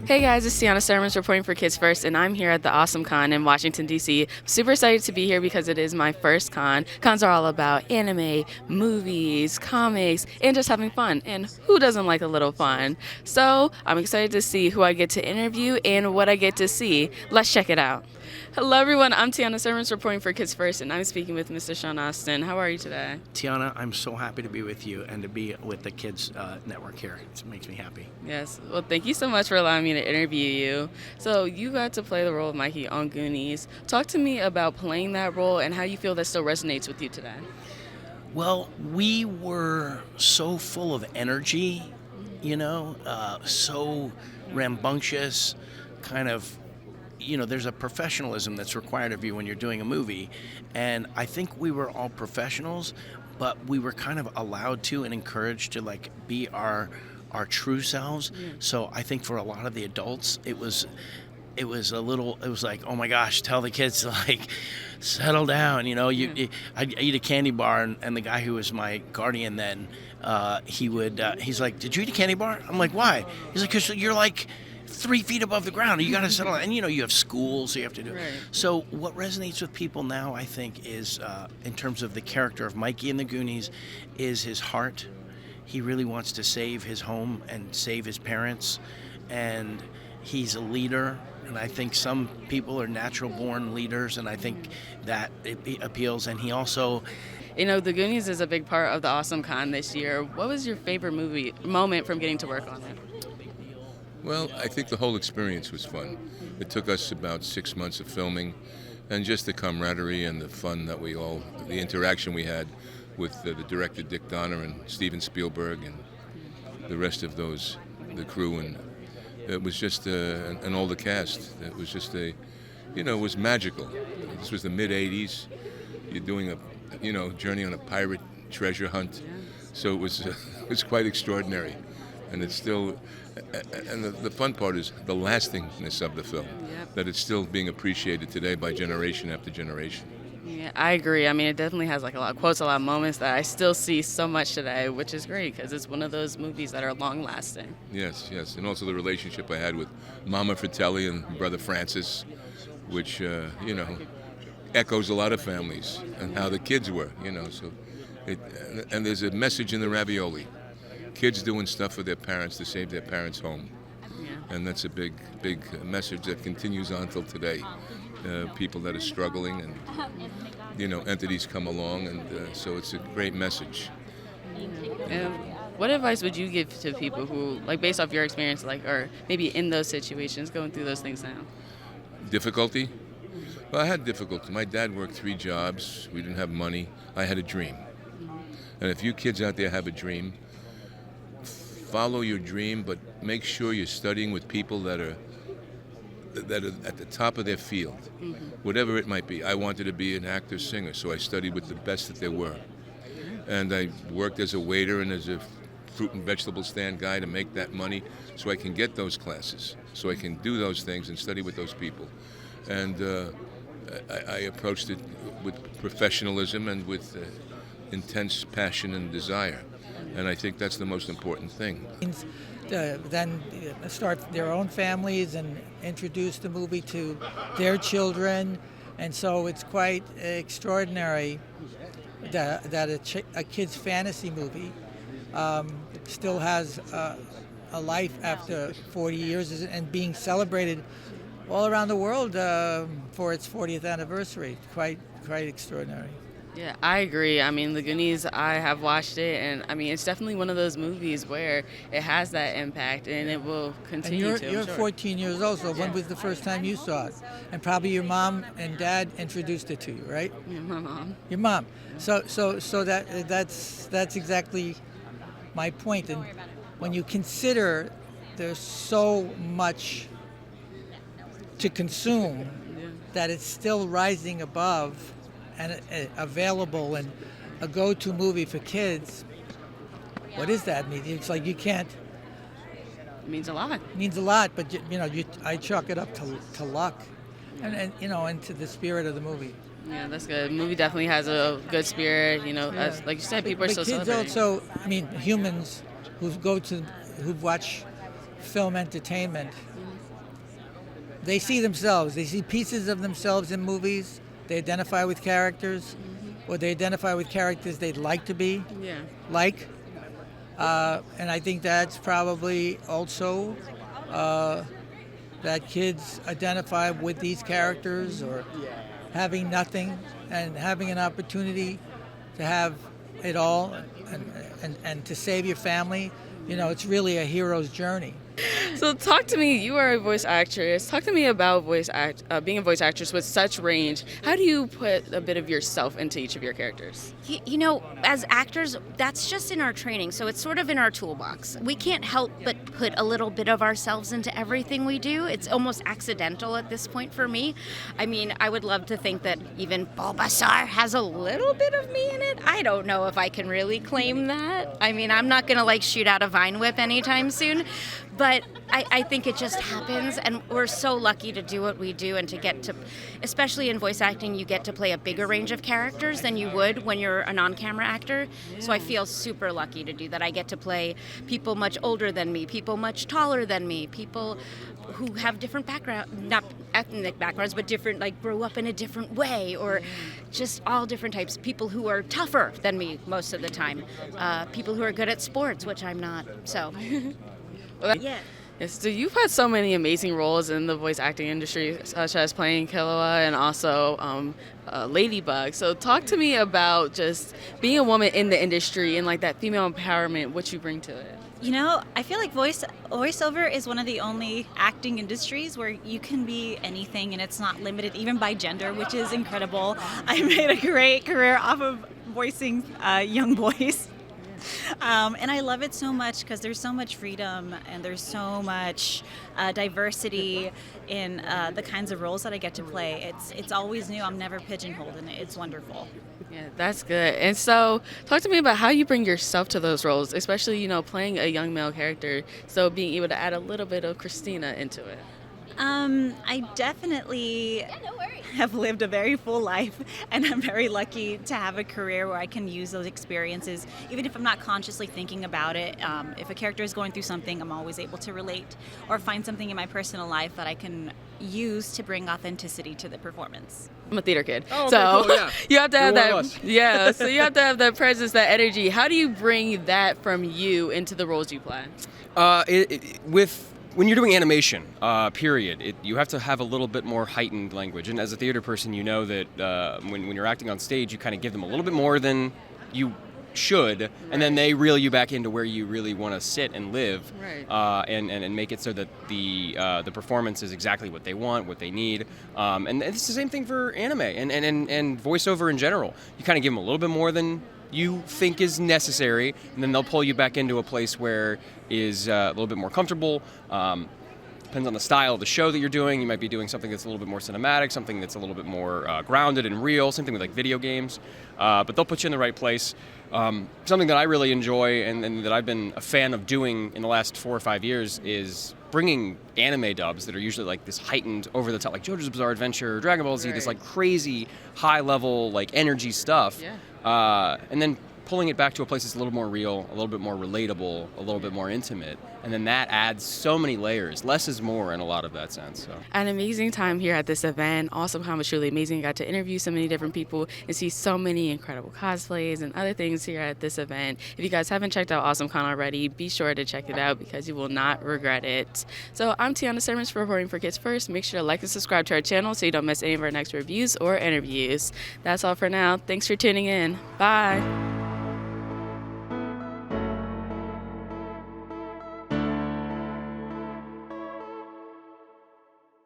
Hey guys, it's Tiana S reporting for Kids First, and I'm here at the Awesome Con in Washington, D.C. Super excited to be here because it is my first con. Cons are all about anime, movies, comics, and just having fun. And who doesn't like a little fun? So I'm excited to see who I get to interview and what I get to see. Let's check it out. Hello everyone, I'm Tiana S reporting for Kids First, and I'm speaking with Mr. Sean Austin. How are you today? Tiana, I'm so happy to be with you and to be with the Kids Network here. It makes me happy. Yes, well, thank you so much for allowing me to interview you. So, you got to play the role of Mikey on Goonies. Talk to me about playing that role and how you feel that still resonates with you today. Well, we were so full of energy, so rambunctious, kind of. There's a professionalism that's required of you when you're doing a movie, and I think we were all professionals, but we were kind of allowed to and encouraged to be our true selves. Yeah. So I think for a lot of the adults, it was like, oh my gosh, tell the kids to settle down. I'd eat a candy bar, and the guy who was my guardian then, he's like, did you eat a candy bar? I'm like, why? He's like, because you're 3 feet above the ground. You got to settle. And you have schools, so you have to do. Right. So what resonates with people now, I think, is in terms of the character of Mikey in the Goonies, is his heart. He really wants to save his home and save his parents, and he's a leader. And I think some people are natural-born leaders, and I think that it appeals. And he also. The Goonies is a big part of the Awesome Con this year. What was your favorite moment from getting to work on it? Well, I think the whole experience was fun. It took us about 6 months of filming, and just the camaraderie and the fun that the interaction we had with the director Dick Donner and Steven Spielberg and the rest of the crew, and it was just, and all the cast. It was just it was magical. This was the mid-'80s. You're doing a journey on a pirate treasure hunt, so it was quite extraordinary. And it's still, and the fun part is the lastingness of the film, that it's still being appreciated today by generation after generation. Yeah, I agree. I mean, it definitely has a lot of quotes, a lot of moments that I still see so much today, which is great because it's one of those movies that are long-lasting. Yes, and also the relationship I had with Mama Fratelli and Brother Francis, which, echoes a lot of families and how the kids were, so and there's a message in the ravioli. Kids doing stuff for their parents to save their parents' home. Yeah. And that's a big message that continues on till today. People that are struggling and, entities come along, and so it's a great message. And what advice would you give to people who, based off your experience, or maybe in those situations, going through those things now? Difficulty? Well, I had difficulty. My dad worked 3 jobs. We didn't have money. I had a dream. And if you kids out there have a dream, follow your dream, but make sure you're studying with people that are at the top of their field, whatever it might be. I wanted to be an actor, singer, so I studied with the best that there were. And I worked as a waiter and as a fruit and vegetable stand guy to make that money so I can get those classes, so I can do those things and study with those people. And I approached it with professionalism and with intense passion and desire. And I think that's the most important thing. Then start their own families and introduce the movie to their children. And so it's quite extraordinary that a kid's fantasy movie still has a life after 40 years and being celebrated all around the world for its 40th anniversary. Quite extraordinary. Yeah, I agree. I mean, The Goonies, I have watched it, and I mean, it's definitely one of those movies where it has that impact, and it will continue and to. You're 14 years old, so when was the first time you saw it? And probably your mom and dad introduced it to you, right? Yeah, my mom. Your mom. So that's exactly my point. And when you consider there's so much to consume that it's still rising above and available and a go-to movie for kids, what does that mean? It's like you can't. It means a lot. It means a lot, but I chalk it up to luck, and to the spirit of the movie. Yeah, that's good. The movie definitely has a good spirit. As, like you said, people are still kids celebrating. Also, I mean, humans who watch film entertainment they see themselves. They see pieces of themselves in movies. They identify with characters, or they identify with characters they'd like to be like. And I think that's probably also that kids identify with these characters, or having nothing and having an opportunity to have it all and to save your family. You know, it's really a hero's journey. So talk to me, you are a voice actress. Talk to me about being a voice actress with such range. How do you put a bit of yourself into each of your characters? You know, as actors, that's just in our training, so it's sort of in our toolbox. We can't help but put a little bit of ourselves into everything we do. It's almost accidental at this point for me. I mean, I would love to think that even Bulbasaur has a little bit of me in it. I don't know if I can really claim that. I mean, I'm not going to shoot out a Vine Whip anytime soon. But I think it just happens, and we're so lucky to do what we do and to get to, especially in voice acting, you get to play a bigger range of characters than you would when you're a non-camera actor. So I feel super lucky to do that. I get to play people much older than me, people much taller than me, people who have different background, not ethnic backgrounds, but different, grew up in a different way, or just all different types. People who are tougher than me most of the time, people who are good at sports, which I'm not. So. Yeah. Yes, so you've had so many amazing roles in the voice acting industry, such as playing Killua and also Ladybug. So talk to me about just being a woman in the industry and that female empowerment, what you bring to it. You know, I feel like voiceover is one of the only acting industries where you can be anything and it's not limited even by gender, which is incredible. I made a great career off of voicing young boys. And I love it so much because there's so much freedom and there's so much diversity in the kinds of roles that I get to play. It's always new. I'm never pigeonholed, and it's wonderful. Yeah, that's good. And so talk to me about how you bring yourself to those roles, especially, playing a young male character. So being able to add a little bit of Christina into it. I definitely have lived a very full life, and I'm very lucky to have a career where I can use those experiences, even if I'm not consciously thinking about it. If a character is going through something, I'm always able to relate or find something in my personal life that I can use to bring authenticity to the performance. I'm a theater kid, oh, so cool, yeah. You have to have You're one that. of us. Yeah, so you have to have that presence, that energy. How do you bring that from you into the roles you play? When you're doing animation, period, you have to have a little bit more heightened language. And as a theater person, you know that when you're acting on stage, you kind of give them a little bit more than you should, and then they reel you back into where you really want to sit and live, and make it so that the performance is exactly what they want, what they need. And it's the same thing for anime and voiceover in general. You kind of give them a little bit more than you think is necessary, and then they'll pull you back into a place where is a little bit more comfortable. Depends on the style of the show that you're doing. You might be doing something that's a little bit more cinematic, something that's a little bit more grounded and real, something with video games. But they'll put you in the right place. Something that I really enjoy and that I've been a fan of doing in the last 4 or 5 years is bringing anime dubs that are usually this heightened, over the top, like JoJo's Bizarre Adventure, Dragon Ball Z, this crazy high level energy stuff. And then pulling it back to a place that's a little more real, a little bit more relatable, a little bit more intimate. And then that adds so many layers. Less is more in a lot of that sense. So. An amazing time here at this event. Awesome Con was truly amazing. I got to interview so many different people and see so many incredible cosplays and other things here at this event. If you guys haven't checked out Awesome Con already, be sure to check it out because you will not regret it. So I'm Tiana S reporting for Kids First. Make sure to like and subscribe to our channel so you don't miss any of our next reviews or interviews. That's all for now. Thanks for tuning in. Bye.